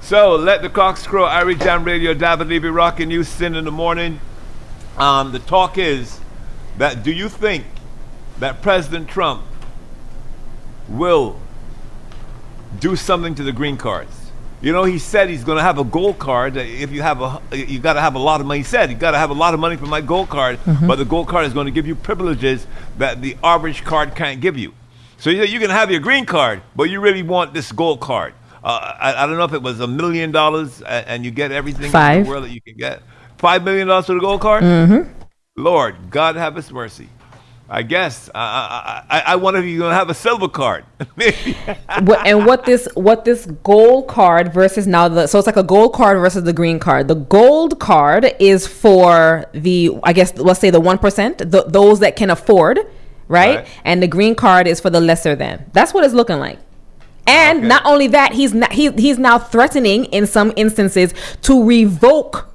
So let the cocks crow. Irish Jam Radio. David Levy rocking you. Sin in the morning. The talk is that do you think that President Trump will do something to the green cards? You know, he said he's going to have a gold card. If you have you got to have a lot of money. He said you got to have a lot of money for my gold card, but the gold card is going to give you privileges that the average card can't give you. So you can have your green card, but you really want this gold card. I don't know if it was $1 million and you get everything in the world that you can get. $5 million for the gold card? Lord, God have his mercy. I guess I wonder if you're gonna have a silver card. And what this gold card versus now so it's like a gold card versus the green card. The gold card is for I guess let's say the 1%, those that can afford, right? And the green card is for the lesser than. That's what it's looking like. And not only that, he's now threatening in some instances to revoke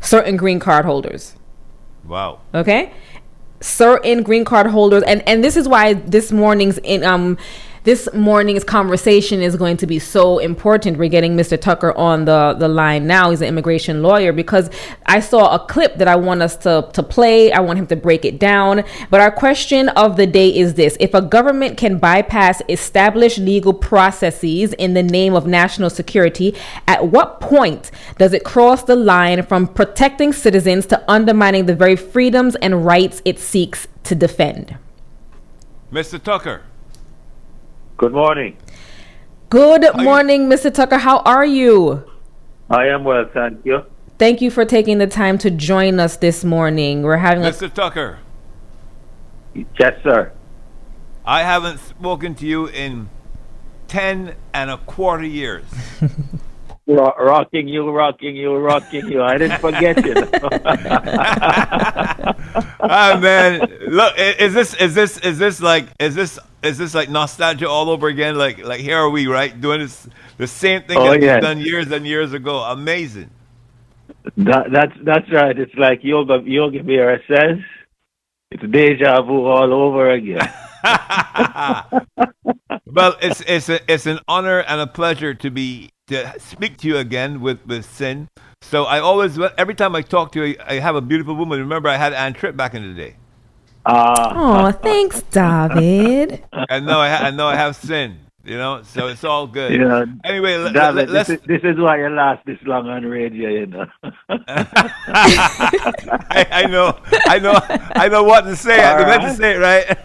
certain green card holders. Wow. Okay. Certain green card holders, and this is why this morning's conversation is going to be so important. We're getting Mr. Tucker on the line now. He's an immigration lawyer, because I saw a clip that I want us to play. I want him to break it down. But our question of the day is this: if a government can bypass established legal processes in the name of national security, at what point does it cross the line from protecting citizens to undermining the very freedoms and rights it seeks to defend? Mr. Tucker. Good morning. Good morning, Mr. Tucker. How are you? I am well, thank you. Thank you for taking the time to join us this morning. We're having Mr. Tucker. Yes, sir. I haven't spoken to you in 10 and a quarter years. Rocking you. I didn't forget you. Man, look, is this like nostalgia all over again? Like here are we, right, doing the same thing that we've done years and years ago. Amazing. That's right. It's like Yoga Vera says, it's deja vu all over again. Well, it's an honor and a pleasure to speak to you again with Sin. So every time I talk to you, I have a beautiful woman. Remember, I had Ann Tripp back in the day. Oh, thanks, David. I know I have Sin, so it's all good. Yeah. Anyway, David, this is why you last this long on radio, I know what to say. I meant to say it, right?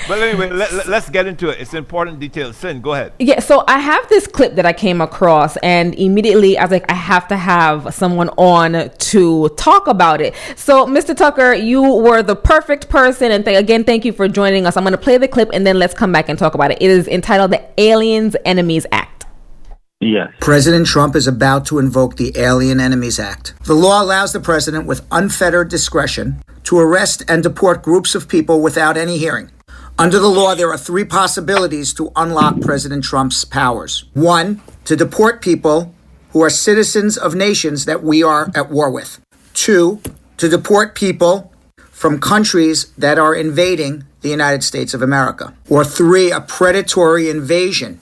But anyway, let's get into it. It's important details. Sin, go ahead. Yeah, so I have this clip that I came across, and immediately I was like, I have to have someone on to talk about it. So, Mr. Tucker, you were the perfect person, and again, thank you for joining us. I'm going to play the clip, and then let's come back and talk about it. It is entitled the Aliens Enemies Act. Yes. President Trump is about to invoke the Alien Enemies Act. The law allows the president with unfettered discretion to arrest and deport groups of people without any hearing. Under the law, there are three possibilities to unlock President Trump's powers. One, to deport people who are citizens of nations that we are at war with. Two, to deport people from countries that are invading the United States of America. Or three, a predatory invasion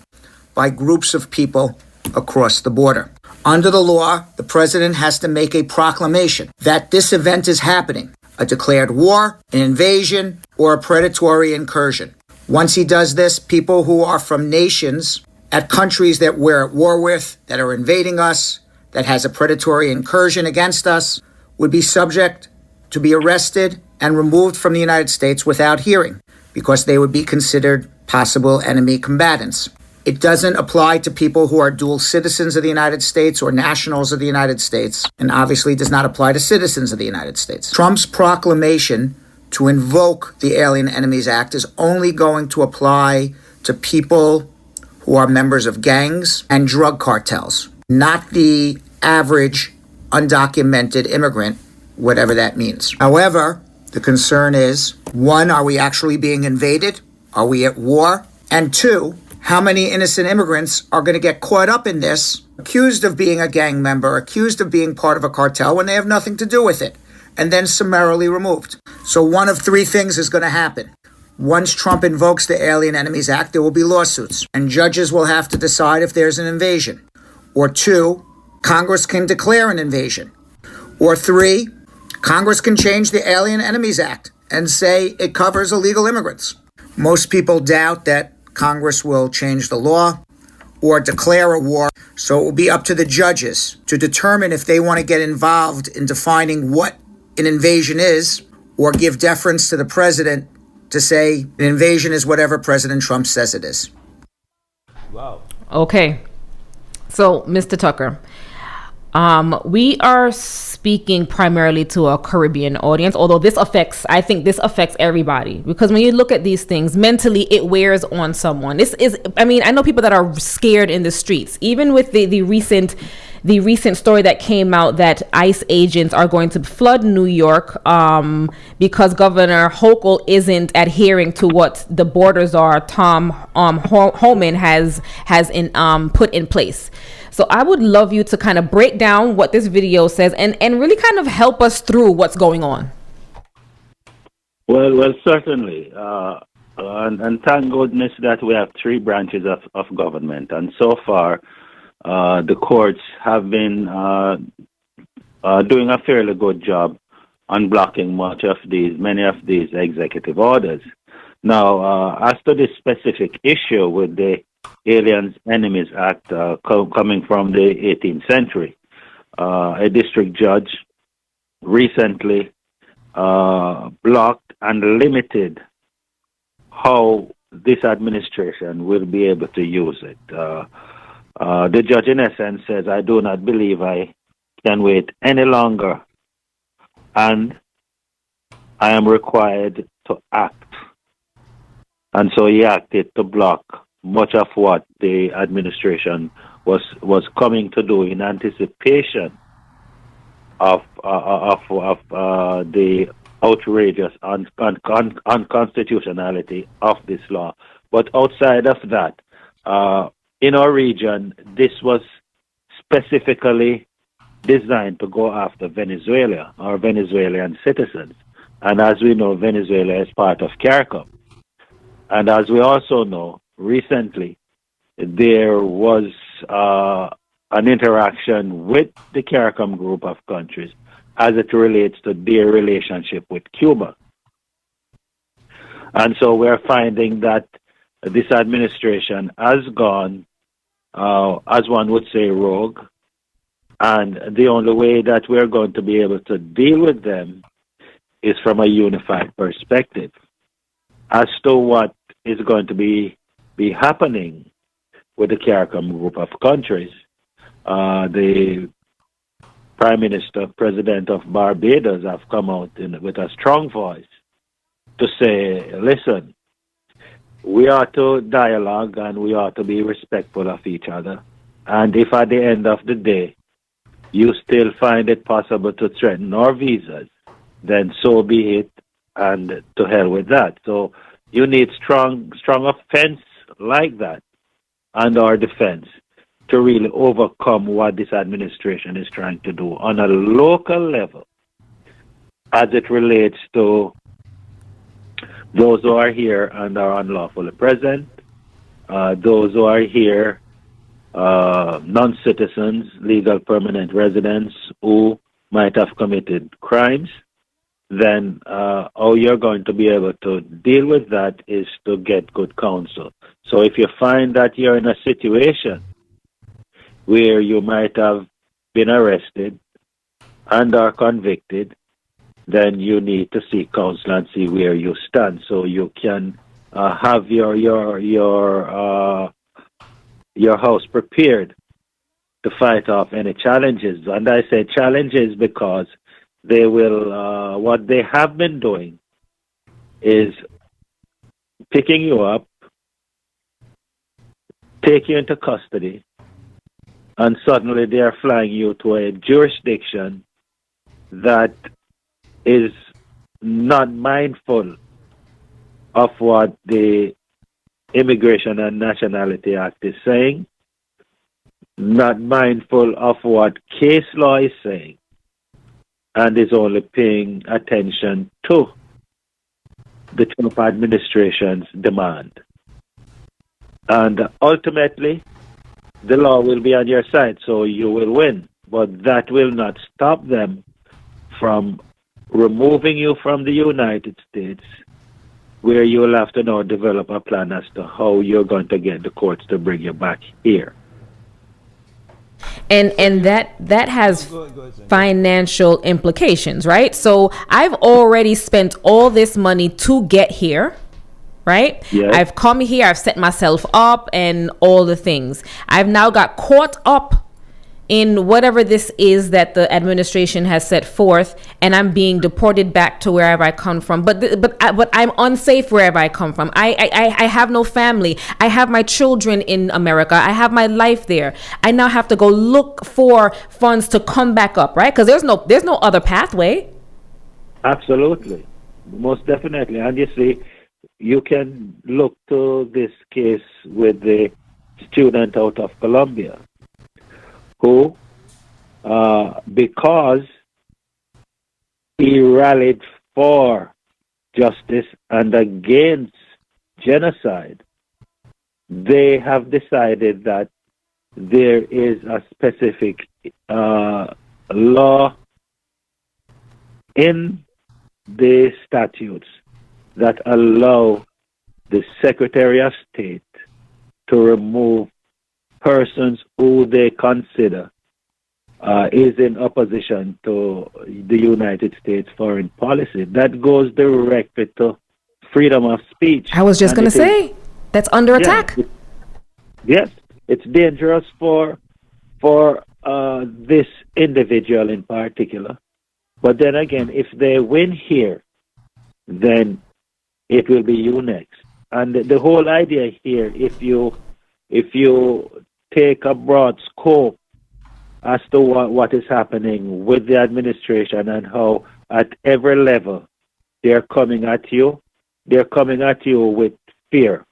by groups of people across the border. Under the law, the president has to make a proclamation that this event is happening. A declared war, an invasion, or a predatory incursion. Once he does this, people who are from nations at countries that we're at war with, that are invading us, that has a predatory incursion against us, would be subject to be arrested and removed from the United States without hearing, because they would be considered possible enemy combatants. It doesn't apply to people who are dual citizens of the United States or nationals of the United States, and obviously does not apply to citizens of the United States. Trump's proclamation to invoke the Alien Enemies Act is only going to apply to people who are members of gangs and drug cartels, not the average undocumented immigrant, whatever that means. However, the concern is, one, are we actually being invaded? Are we at war? And two, how many innocent immigrants are going to get caught up in this, accused of being a gang member, accused of being part of a cartel when they have nothing to do with it, and then summarily removed? So one of three things is going to happen. Once Trump invokes the Alien Enemies Act, there will be lawsuits, and judges will have to decide if there's an invasion. Or 2, Congress can declare an invasion. Or 3, Congress can change the Alien Enemies Act and say it covers illegal immigrants. Most people doubt that Congress will change the law or declare a war, so it will be up to the judges to determine if they want to get involved in defining what an invasion is or give deference to the president to say an invasion is whatever President Trump says it is. Wow. Okay. So, Mr. Tucker, we are speaking primarily to a Caribbean audience, although I think this affects everybody, because when you look at these things mentally, it wears on someone. I know people that are scared in the streets, even with the recent story that came out that ICE agents are going to flood New York because Governor Hochul isn't adhering to what the borders are Tom Homan has put in place. So I would love you to kind of break down what this video says and really kind of help us through what's going on. Well, certainly. And thank goodness that we have 3 branches of government. And so far, the courts have been doing a fairly good job on blocking many of these executive orders. Now, as to this specific issue with the Alien Enemies Act coming from the 18th century, a district judge recently blocked and limited how this administration will be able to use it. The judge, in essence, says, I do not believe I can wait any longer, and I am required to act. And so he acted to block much of what the administration was coming to do in anticipation of the outrageous unconstitutionality of this law. But outside of that, in our region, this was specifically designed to go after Venezuela or Venezuelan citizens. And as we know, Venezuela is part of CARICOM. And as we also know, recently there was an interaction with the CARICOM group of countries as it relates to their relationship with Cuba. And so we're finding that this administration has gone, as one would say, rogue. And the only way that we're going to be able to deal with them is from a unified perspective. As to what is going to be happening with the CARICOM group of countries, the Prime Minister, President of Barbados have come out with a strong voice to say, listen, we are to dialogue and we are to be respectful of each other. And if at the end of the day you still find it possible to threaten our visas, then so be it, and to hell with that. So you need strong offense like that and our defense to really overcome what this administration is trying to do on a local level as it relates to those who are here and are unlawfully present, those who are here, non-citizens, legal permanent residents who might have committed crimes, then how you're going to be able to deal with that is to get good counsel. So if you find that you're in a situation where you might have been arrested and are convicted, then you need to seek counsel and see where you stand, so you can have your house prepared to fight off any challenges. And I say challenges because they will. What they have been doing is picking you up, take you into custody, and suddenly they are flying you to a jurisdiction that is not mindful of what the Immigration and Nationality Act is saying, not mindful of what case law is saying, and is only paying attention to the Trump administration's demand. And ultimately, the law will be on your side, so you will win. But that will not stop them from removing you from the United States, where you will have to now develop a plan as to how you're going to get the courts to bring you back here. And that has financial implications, right? So I've already spent all this money to get here, right? Yes. I've come here, I've set myself up and all the things. I've now got caught up in whatever this is that the administration has set forth, and I'm being deported back to wherever I come from. But I'm unsafe wherever I come from. I have no family. I have my children in America. I have my life there. I now have to go look for funds to come back up, right? Because there's no other pathway. Absolutely, most definitely. And you see, you can look to this case with the student out of Colombia, who, because he rallied for justice and against genocide, they have decided that there is a specific law in the statutes that allow the Secretary of State to remove persons who they consider is in opposition to the United States foreign policy. That goes directly to freedom of speech. I was just going to say, that's under attack. Yes, it's dangerous for this individual in particular. But then again, if they win here, then it will be you next. And the whole idea here, if you take a broad scope as to what is happening with the administration and how at every level they're coming at you with fear.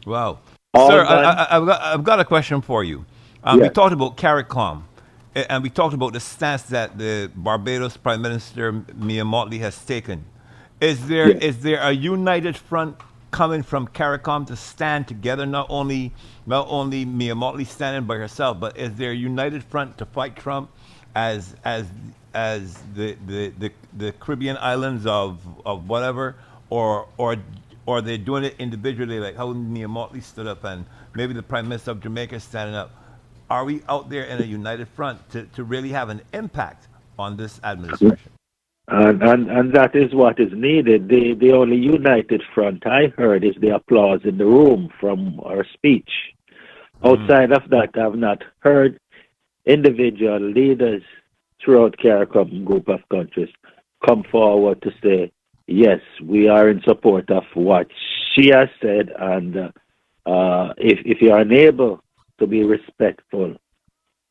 Wow. Sir, I've got a question for you. Yes. We talked about CARICOM, and we talked about the stance that the Barbados Prime Minister Mia Mottley has taken. Is there a united front coming from CARICOM to stand together? Not only Mia Mottley standing by herself, but is there a united front to fight Trump as the Caribbean islands of whatever, or are they doing it individually, like how Mia Mottley stood up and maybe the Prime Minister of Jamaica is standing up? Are we out there in a united front to really have an impact on this administration? And that is what is needed. The only united front I heard is the applause in the room from our speech. Outside of that, I've not heard individual leaders throughout CARICOM group of countries come forward to say, yes, we are in support of what she has said, and if you are unable to be respectful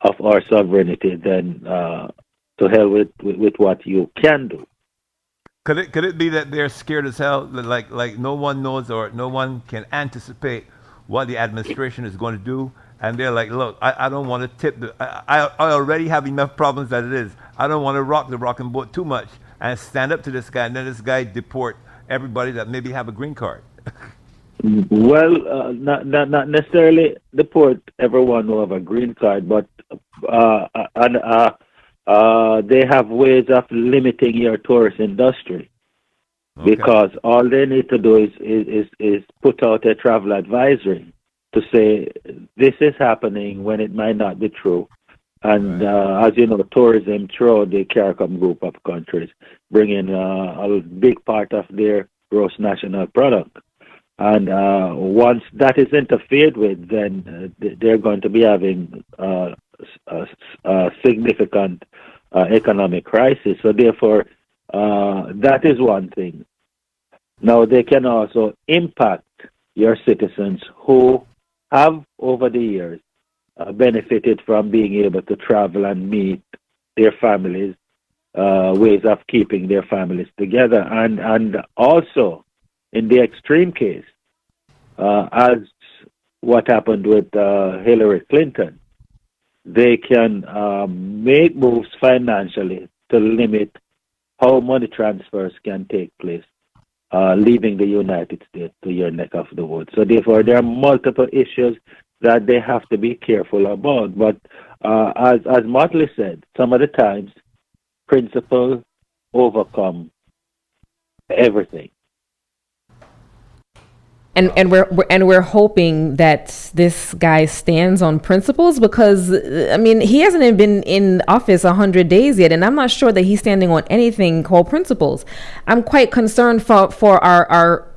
of our sovereignty, then to hell with what you can do. Could it be that they're scared as hell, like no one knows or no one can anticipate what the administration is going to do, and they're like, look, I don't want to tip I already have enough problems as it is. I don't want to rock the rocking boat too much and stand up to this guy, and then this guy deport everybody that maybe have a green card. Well, not necessarily deport everyone who have a green card, but they have ways of limiting your tourist industry. Okay. Because all they need to do is put out a travel advisory to say this is happening when it might not be true. And as you know, tourism throughout the CARICOM group of countries bring in a big part of their gross national product. And once that is interfered with, then they're going to be having a significant economic crisis. So therefore, that is one thing. Now, they can also impact your citizens who have, over the years, benefited from being able to travel and meet their families, ways of keeping their families together. And also, in the extreme case, as what happened with Hillary Clinton, they can make moves financially to limit how money transfers can take place, leaving the United States to your neck of the woods. So therefore, there are multiple issues that they have to be careful about. But as Motley said, some of the times principle overcome everything. And we're hoping that this guy stands on principles, because I mean, he hasn't even been in office 100 days yet, and I'm not sure that he's standing on anything called principles. I'm quite concerned for our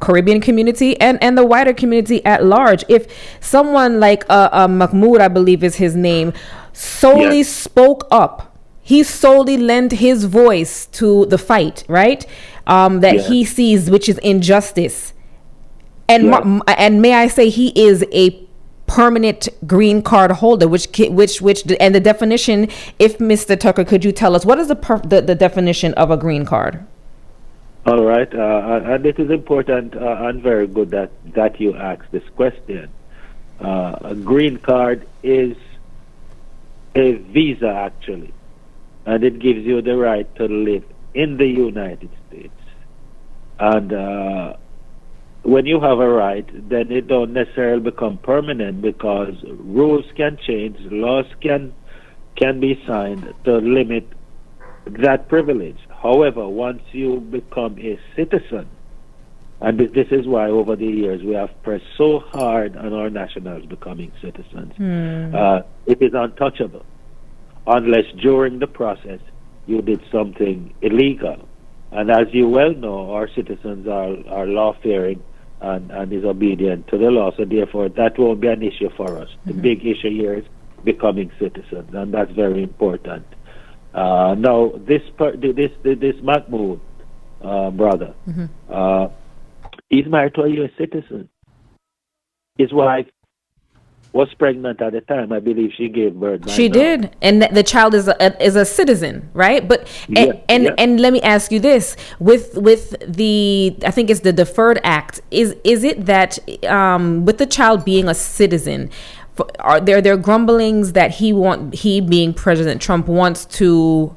Caribbean community and the wider community at large. If someone like Mahmoud, I believe is his name, solely spoke up, he solely lent his voice to the fight, right? That he sees, which is injustice. And may I say, he is a permanent green card holder, which and the definition, if Mr. Tucker, could you tell us what is the definition of a green card? All right, and it is important and very good that you asked this question. A green card is a visa, actually, and it gives you the right to live in the United States. And when you have a right, then it don't necessarily become permanent, because rules can change, laws can be signed to limit that privilege. However, once you become a citizen, and this is why over the years we have pressed so hard on our nationals becoming citizens, it is untouchable unless during the process you did something illegal. And as you well know, our citizens are law-fearing and is obedient to the law, so therefore that won't be an issue for us. The big issue here is becoming citizens, and that's very important. Now, this Mahmoud brother, he's married to a U.S. citizen. His wife was pregnant at the time. I believe she gave birth. She did, and the child is a citizen, right? But and let me ask you this: with the, I think it's the Deferred Act, is it that with the child being a citizen, are there grumblings that he being President Trump wants to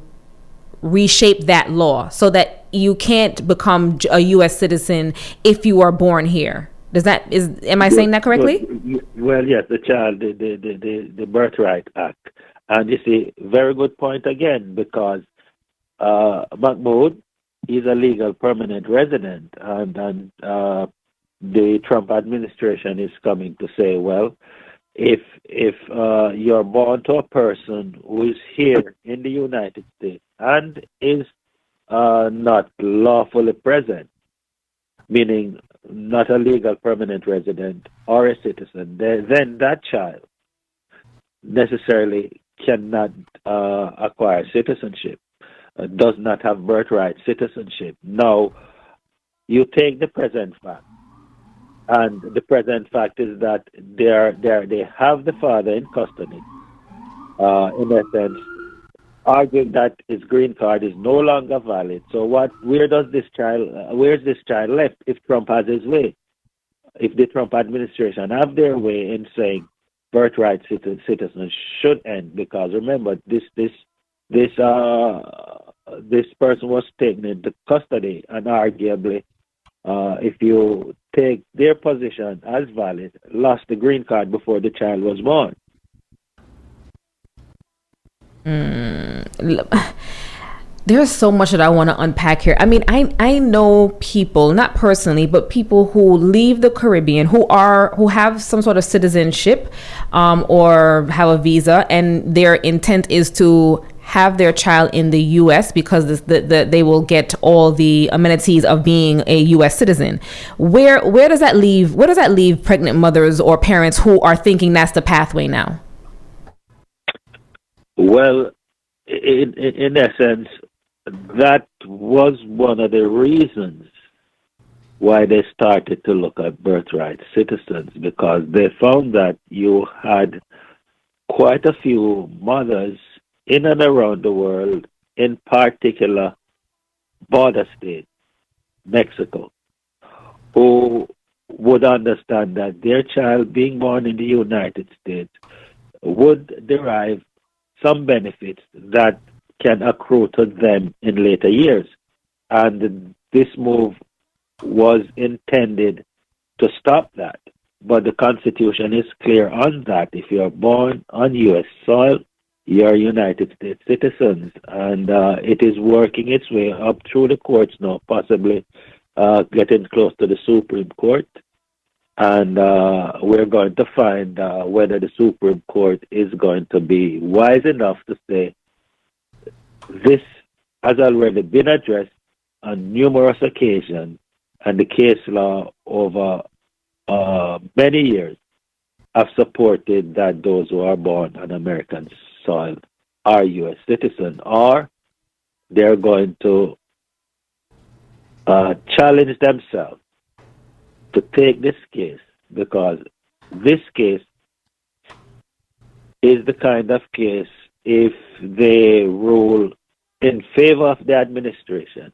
reshape that law so that you can't become a U.S. citizen if you are born here? Am I saying that correctly? Well, yes, the Birthright Act. And you see, very good point again, because Mahmoud is a legal permanent resident, and the Trump administration is coming to say, well, if you're born to a person who is here in the United States and is not lawfully present, meaning not a legal permanent resident or a citizen, then that child necessarily cannot acquire citizenship, does not have birthright citizenship. Now, you take the present fact, and the present fact is that they have the father in custody, in essence, arguing that his green card is no longer valid. So where's this child left if Trump has his way? If the Trump administration have their way in saying birthright citizens should end, because remember, this person was taken into custody, and arguably, if you take their position as valid, lost the green card before the child was born. There's so much that I want to unpack here. I mean, I know people, not personally, but people who leave the Caribbean who have some sort of citizenship or have a visa, and their intent is to have their child in the U.S. because they will get all the amenities of being a U.S. citizen. Where does that leave? Where does that leave pregnant mothers or parents who are thinking that's the pathway now? Well, in essence, that was one of the reasons why they started to look at birthright citizens, because they found that you had quite a few mothers in and around the world, in particular border state, Mexico, who would understand that their child being born in the United States would derive some benefits that can accrue to them in later years. And this move was intended to stop that, but the Constitution is clear on that. If you're born on U.S. soil, you're United States citizens, and it is working its way up through the courts now, possibly getting close to the Supreme Court. And we're going to find whether the Supreme Court is going to be wise enough to say this has already been addressed on numerous occasions, and the case law over many years have supported that those who are born on American soil are U.S. citizens, or they're going to challenge themselves to take this case, because this case is the kind of case, if they rule in favor of the administration,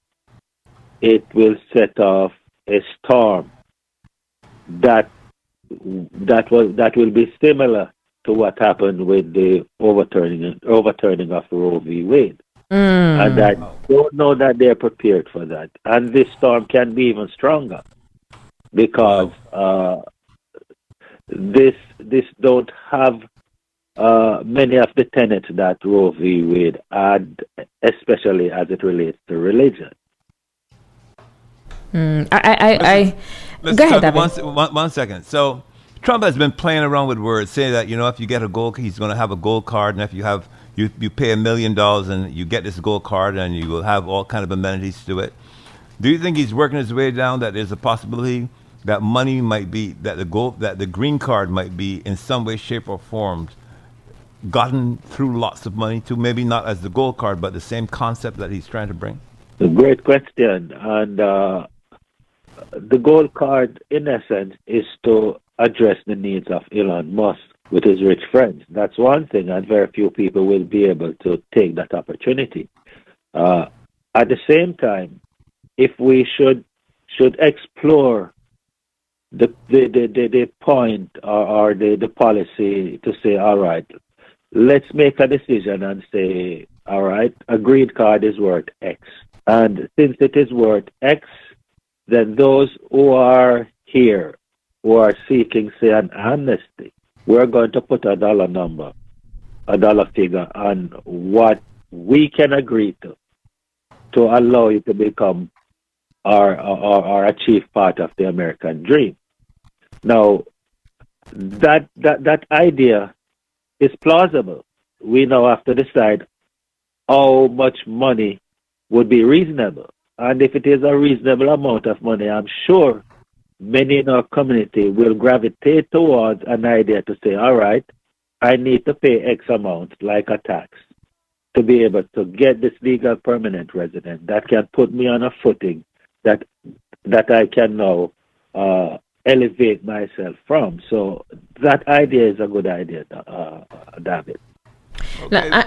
it will set off a storm that will be similar to what happened with the overturning of Roe v. Wade. And I don't know that they're prepared for that. And this storm can be even stronger, because this don't have many of the tenets that Roe v. Wade had, especially as it relates to religion. Let's go ahead, one second. So Trump has been playing around with words, saying that, if you get a gold, he's going to have a gold card, and if you have you pay $1 million and you get this gold card, and you will have all kind of amenities to it. Do you think he's working his way down, that there's a possibility that money might be, that the green card might be in some way, shape, or form gotten through lots of money to, maybe not as the gold card, but the same concept that he's trying to bring? A great question. And the gold card, in essence, is to address the needs of Elon Musk with his rich friends. That's one thing, and very few people will be able to take that opportunity. At the same time, if we should explore the point or the policy to say, all right, let's make a decision and say, all right, a green card is worth X. And since it is worth X, then those who are here, who are seeking, say, an amnesty, we're going to put a dollar number, a dollar figure on what we can agree to allow you to become or achieve part of the American dream. Now, that idea is plausible. We now have to decide how much money would be reasonable. And if it is a reasonable amount of money, I'm sure many in our community will gravitate towards an idea to say, all right, I need to pay X amount, like a tax, to be able to get this legal permanent resident that can put me on a footing that I can now elevate myself from. So that idea is a good idea, David. Okay. Now,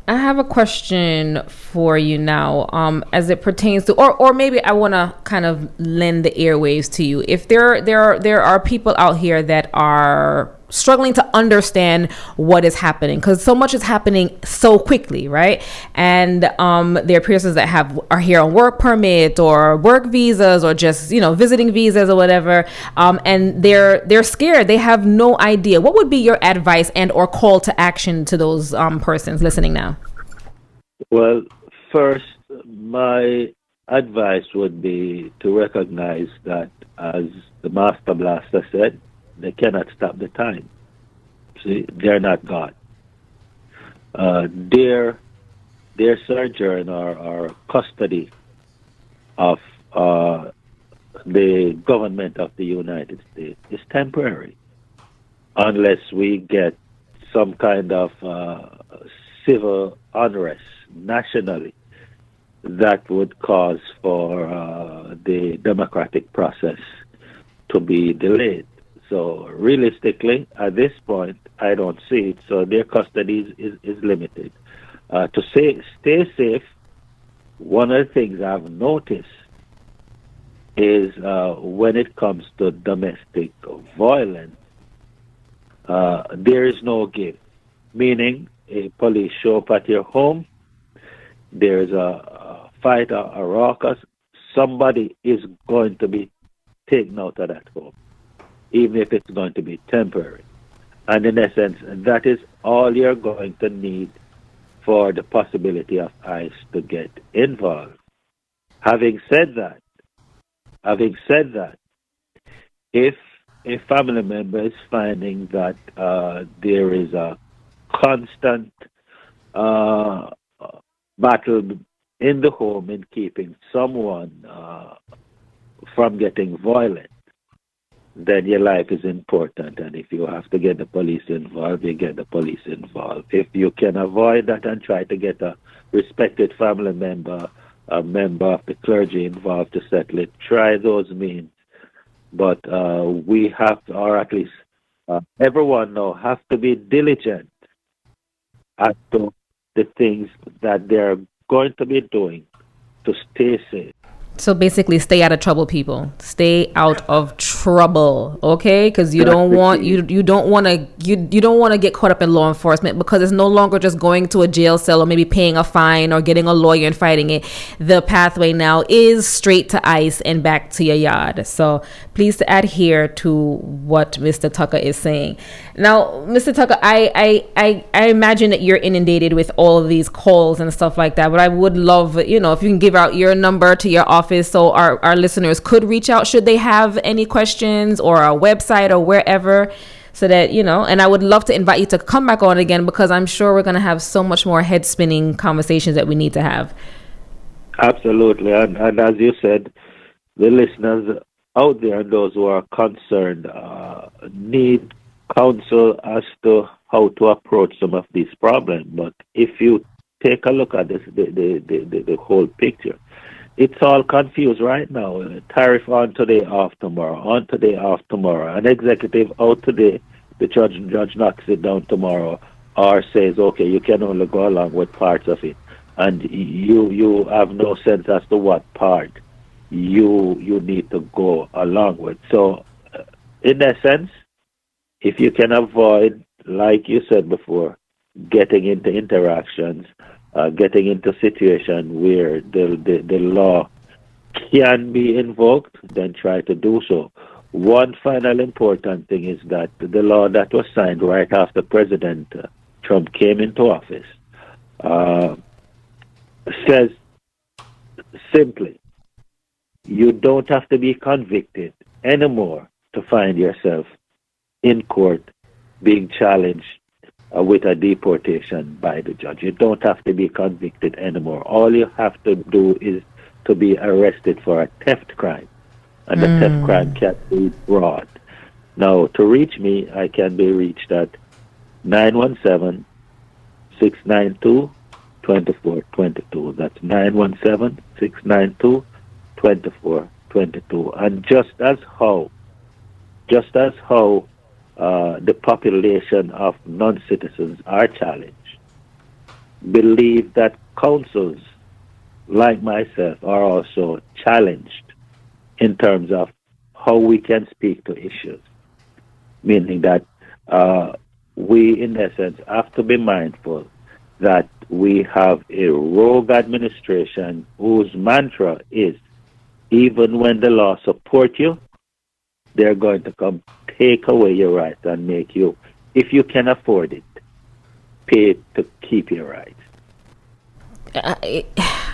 I have a question for you now, as it pertains to, or maybe I want to kind of lend the airwaves to you. If there are people out here that are struggling to understand what is happening, because so much is happening so quickly, right? And there are persons that are here on work permit or work visas or just visiting visas or whatever, and they're scared. They have no idea. What would be your advice and or call to action to those persons listening now? Well, first, my advice would be to recognize that, as the Master Blaster said, they cannot stop the time. See, they're not God. Their sojourn or custody of the government of the United States is temporary, unless we get some kind of civil unrest nationally that would cause for the democratic process to be delayed. So realistically, at this point, I don't see it. So their custody is limited. To stay safe, one of the things I've noticed is when it comes to domestic violence, there is no give. Meaning, a police show up at your home, there's a fight, a raucous, somebody is going to be taken out of that home. even if it's going to be temporary. And in essence, that is all you're going to need for the possibility of ICE to get involved. Having said that, if a family member is finding that there is a constant battle in the home in keeping someone from getting violent, then your life is important. And if you have to get the police involved, you get the police involved. If you can avoid that and try to get a respected family member, a member of the clergy involved to settle it, try those means. But we have to, or at least everyone now, has to be diligent as to the things that they're going to be doing to stay safe. So basically, stay out of trouble, people. Stay out of trouble, okay? Because you don't want to get caught up in law enforcement, because it's no longer just going to a jail cell or maybe paying a fine or getting a lawyer and fighting it. The pathway now is straight to ICE and back to your yard. So please adhere to what Mr. Tucker is saying. Now, Mr. Tucker, I imagine that you're inundated with all of these calls and stuff like that, but I would love, if you can give out your number to your office so our listeners could reach out should they have any questions, or our website or wherever, so that, and I would love to invite you to come back on again, because I'm sure we're going to have so much more head spinning conversations that we need to have. Absolutely. And as you said, the listeners out there and those who are concerned need counsel as to how to approach some of these problems. But if you take a look at this, the whole picture, it's all confused right now. Tariff on today, off tomorrow, on today, off tomorrow. An executive out today, the judge knocks it down tomorrow, or says, okay, you can only go along with parts of it. And you have no sense as to what part you need to go along with. So, in essence, if you can avoid, like you said before, getting into interactions, getting into situations where the law can be invoked, then try to do so. One final important thing is that the law that was signed right after President Trump came into office says simply, you don't have to be convicted anymore to find yourself in court being challenged with a deportation by the judge. You don't have to be convicted anymore. All you have to do is to be arrested for a theft crime. And the theft crime can be broad. Now, to reach me, I can be reached at 917-692-2422. That's 917-692-2422. And just as how the population of non-citizens are challenged, believe that councils like myself are also challenged in terms of how we can speak to issues. Meaning that we, in essence, have to be mindful that we have a rogue administration whose mantra is, even when the law supports you, they're going to come take away your rights and make you, if you can afford it, pay to keep your rights.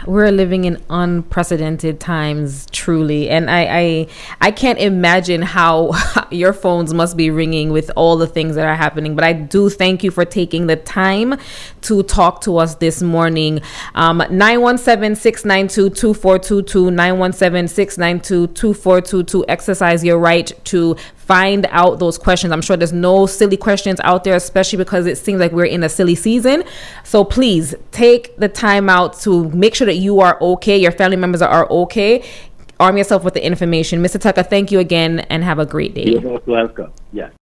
We're living in unprecedented times, truly, and I can't imagine how your phones must be ringing with all the things that are happening. But I do thank you for taking the time to talk to us this morning. 917-692-2422, 917-692-2422. Exercise your right to find out those questions. I'm sure there's no silly questions out there, especially because it seems like we're in a silly season. So please take the time out to make sure that you are okay, your family members are okay. Arm yourself with the information. Mr. Tucker, thank you again and have a great day. You're most welcome. Yeah.